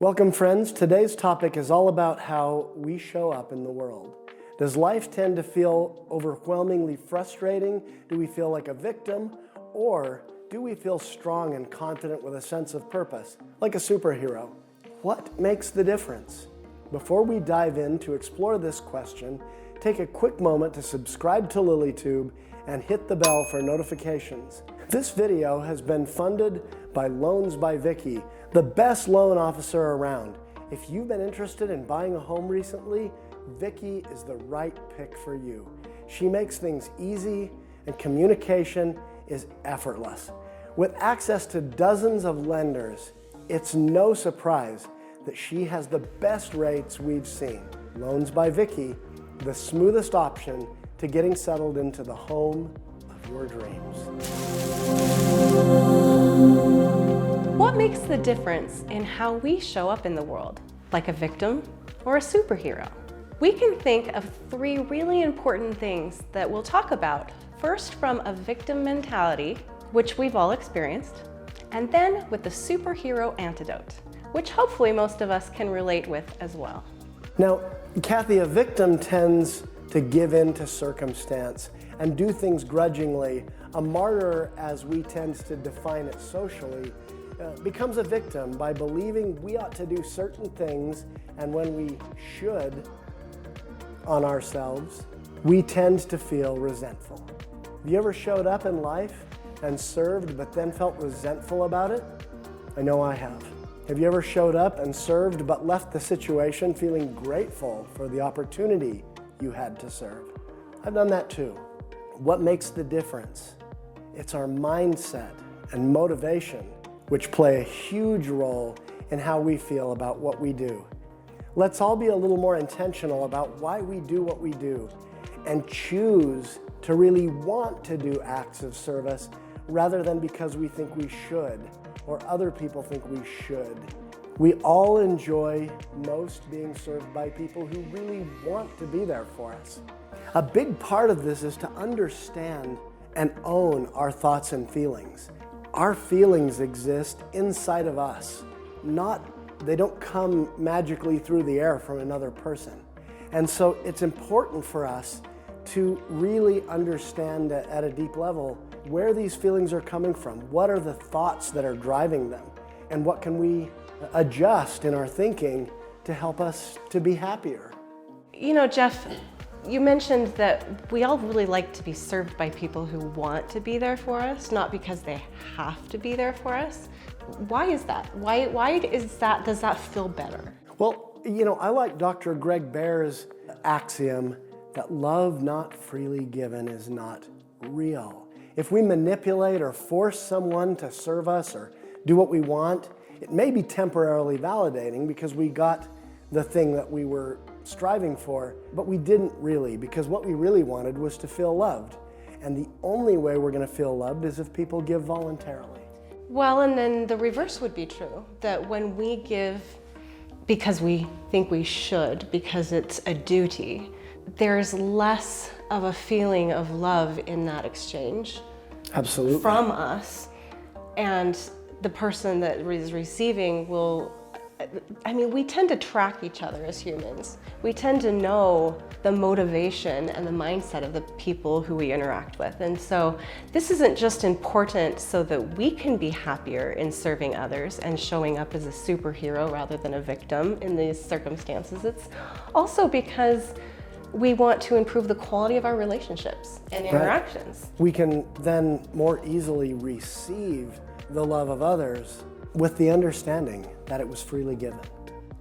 Welcome, friends. Today's topic is all about how we show up in the world. Does life tend to feel overwhelmingly frustrating? Do we feel like a victim? Or do we feel strong and confident with a sense of purpose, like a superhero? What makes the difference? Before we dive in to explore this question, take a quick moment to subscribe to LilyTube and hit the bell for notifications. This video has been funded by Loans by Vicky, the best loan officer around. If you've been interested in buying a home recently, Vicky is the right pick for you. She makes things easy and communication is effortless. With access to dozens of lenders, it's no surprise that she has the best rates we've seen. Loans by Vicky, the smoothest option to getting settled into the home of your dreams. What makes the difference in how we show up in the world, like a victim or a superhero? We can think of three really important things that we'll talk about. First, from a victim mentality, which we've all experienced, and then with the superhero antidote, which hopefully most of us can relate with as well. Now, Cathy, a victim tends to give in to circumstance and do things grudgingly. A martyr, as we tend to define it socially, becomes a victim by believing we ought to do certain things, and when we should on ourselves, we tend to feel resentful. Have you ever showed up in life and served but then felt resentful about it? I know I have. Have you ever showed up and served but left the situation feeling grateful for the opportunity you had to serve? I've done that too. What makes the difference? It's our mindset and motivation, which play a huge role in how we feel about what we do. Let's all be a little more intentional about why we do what we do and choose to really want to do acts of service rather than because we think we should or other people think we should. We all enjoy most being served by people who really want to be there for us. A big part of this is to understand and own our thoughts and feelings. Our feelings exist inside of us, they don't come magically through the air from another person. And so it's important for us to really understand at a deep level where these feelings are coming from. What are the thoughts that are driving them? And what can we adjust in our thinking to help us to be happier? You know, Jeff, you mentioned that we all really like to be served by people who want to be there for us, not because they have to be there for us. Why is that? Why is that? Does that feel better? Well, you know, I like Dr. Greg Bear's axiom that love not freely given is not real. If we manipulate or force someone to serve us or do what we want, it may be temporarily validating because we got the thing that we were striving for, but we didn't really, because what we really wanted was to feel loved. And the only way we're going to feel loved is if people give voluntarily. Well, and then the reverse would be true, that when we give because we think we should, because it's a duty, there's less of a feeling of love in that exchange. Absolutely. From us, and the person that is receiving will, we tend to track each other as humans. We tend to know the motivation and the mindset of the people who we interact with. And so this isn't just important so that we can be happier in serving others and showing up as a superhero rather than a victim in these circumstances. It's also because we want to improve the quality of our relationships and interactions. Right. We can then more easily receive the love of others with the understanding that it was freely given.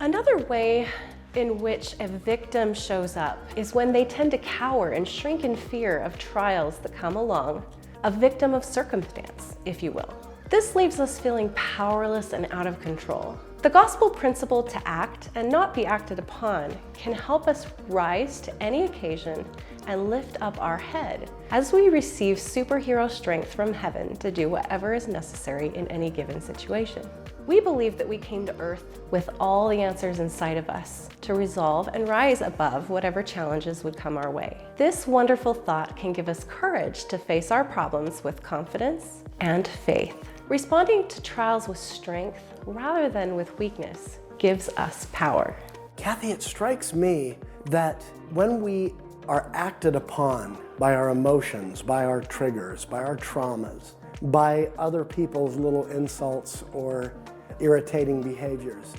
Another way in which a victim shows up is when they tend to cower and shrink in fear of trials that come along, a victim of circumstance, if you will. This leaves us feeling powerless and out of control. The gospel principle to act and not be acted upon can help us rise to any occasion and lift up our head as we receive superhero strength from heaven to do whatever is necessary in any given situation. We believe that we came to earth with all the answers inside of us to resolve and rise above whatever challenges would come our way. This wonderful thought can give us courage to face our problems with confidence and faith. Responding to trials with strength rather than with weakness gives us power. Cathy, it strikes me that when we are acted upon by our emotions, by our triggers, by our traumas, by other people's little insults or irritating behaviors,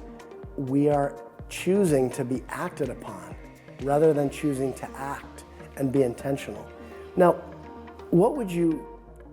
we are choosing to be acted upon rather than choosing to act and be intentional. Now, what would you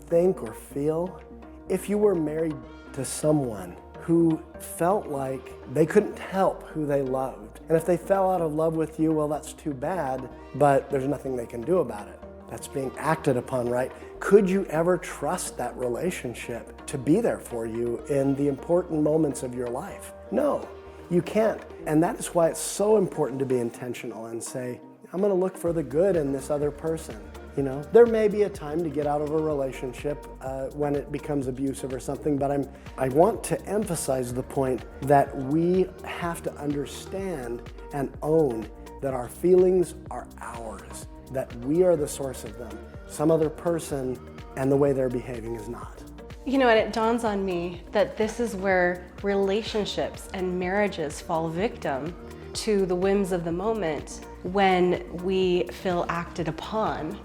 think or feel if you were married to someone who felt like they couldn't help who they loved? And if they fell out of love with you, well, that's too bad, but there's nothing they can do about it. That's being acted upon, right? Could you ever trust that relationship to be there for you in the important moments of your life? No, you can't. And that is why it's so important to be intentional and say, I'm going to look for the good in this other person. You know, there may be a time to get out of a relationship when it becomes abusive or something, but I want to emphasize the point that we have to understand and own that our feelings are ours, that we are the source of them. Some other person and the way they're behaving is not. You know, and it dawns on me that this is where relationships and marriages fall victim to the whims of the moment when we feel acted upon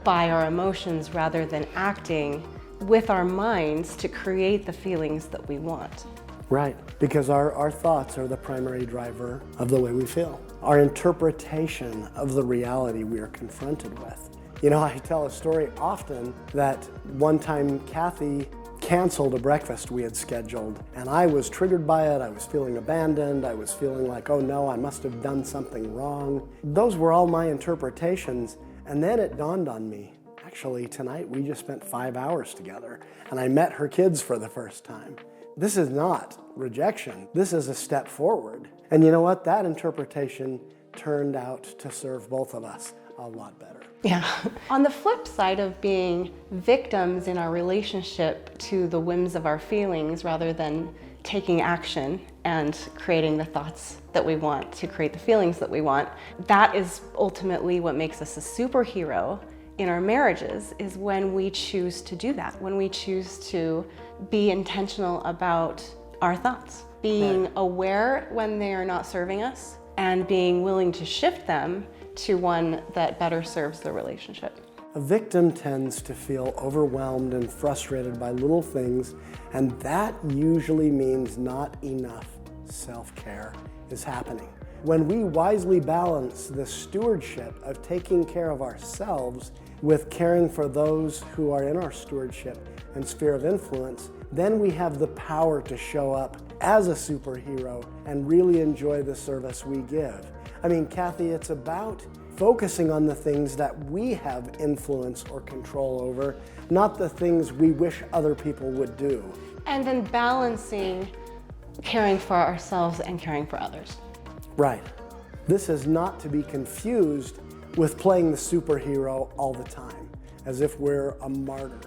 by our emotions rather than acting with our minds to create the feelings that we want. Right, because our thoughts are the primary driver of the way we feel. Our interpretation of the reality we are confronted with. You know, I tell a story often that one time Cathy canceled a breakfast we had scheduled, and I was triggered by it. I was feeling abandoned. I was feeling like, oh no, I must have done something wrong. Those were all my interpretations, and then it dawned on me, actually tonight we just spent 5 hours together, and I met her kids for the first time. This is not rejection. This is a step forward. And you know what? That interpretation turned out to serve both of us a lot better. Yeah. On the flip side of being victims in our relationship to the whims of our feelings rather than taking action and creating the thoughts that we want to create the feelings that we want, that is ultimately what makes us a superhero in our marriages, is when we choose to do that, when we choose to be intentional about our thoughts, being aware when they are not serving us and being willing to shift them to one that better serves the relationship. A victim tends to feel overwhelmed and frustrated by little things, and that usually means not enough self-care is happening. When we wisely balance the stewardship of taking care of ourselves with caring for those who are in our stewardship and sphere of influence, then we have the power to show up as a superhero and really enjoy the service we give. I mean, Cathy, it's about focusing on the things that we have influence or control over, not the things we wish other people would do. And then balancing caring for ourselves and caring for others. Right. This is not to be confused with playing the superhero all the time, as if we're a martyr.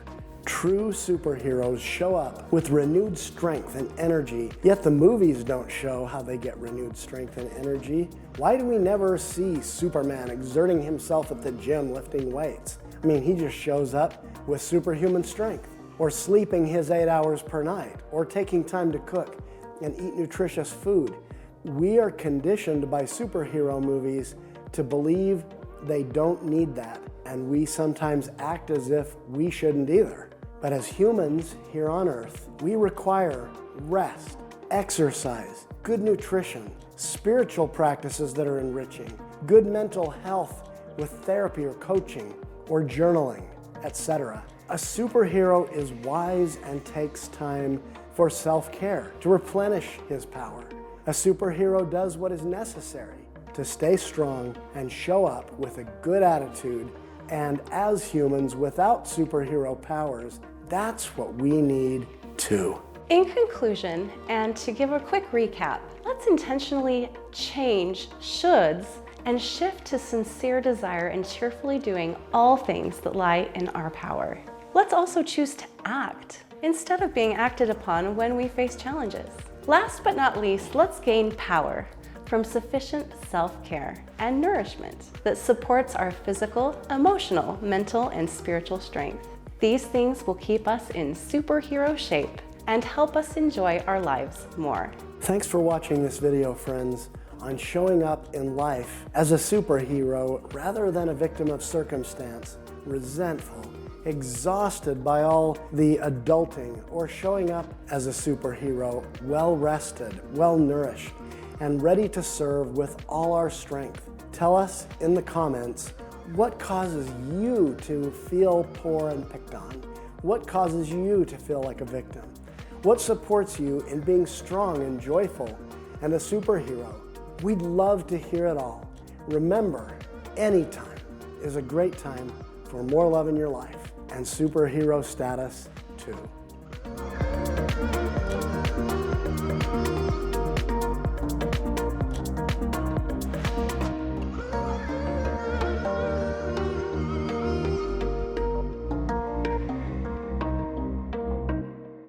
True superheroes show up with renewed strength and energy, yet the movies don't show how they get renewed strength and energy. Why do we never see Superman exerting himself at the gym lifting weights? I mean, he just shows up with superhuman strength, or sleeping his 8 hours per night, or taking time to cook and eat nutritious food. We are conditioned by superhero movies to believe they don't need that, and we sometimes act as if we shouldn't either. But as humans here on Earth, we require rest, exercise, good nutrition, spiritual practices that are enriching, good mental health with therapy or coaching or journaling, etc. A superhero is wise and takes time for self-care to replenish his power. A superhero does what is necessary to stay strong and show up with a good attitude. And as humans without superhero powers, that's what we need too. In conclusion, and to give a quick recap, let's intentionally change shoulds and shift to sincere desire and cheerfully doing all things that lie in our power. Let's also choose to act instead of being acted upon when we face challenges. Last but not least, let's gain power from sufficient self-care and nourishment that supports our physical, emotional, mental, and spiritual strength. These things will keep us in superhero shape and help us enjoy our lives more. Thanks for watching this video, friends, on showing up in life as a superhero rather than a victim of circumstance, resentful, exhausted by all the adulting, or showing up as a superhero, well-rested, well-nourished, and ready to serve with all our strength. Tell us in the comments what causes you to feel poor and picked on. What causes you to feel like a victim? What supports you in being strong and joyful and a superhero? We'd love to hear it all. Remember, anytime is a great time for more love in your life and superhero status too.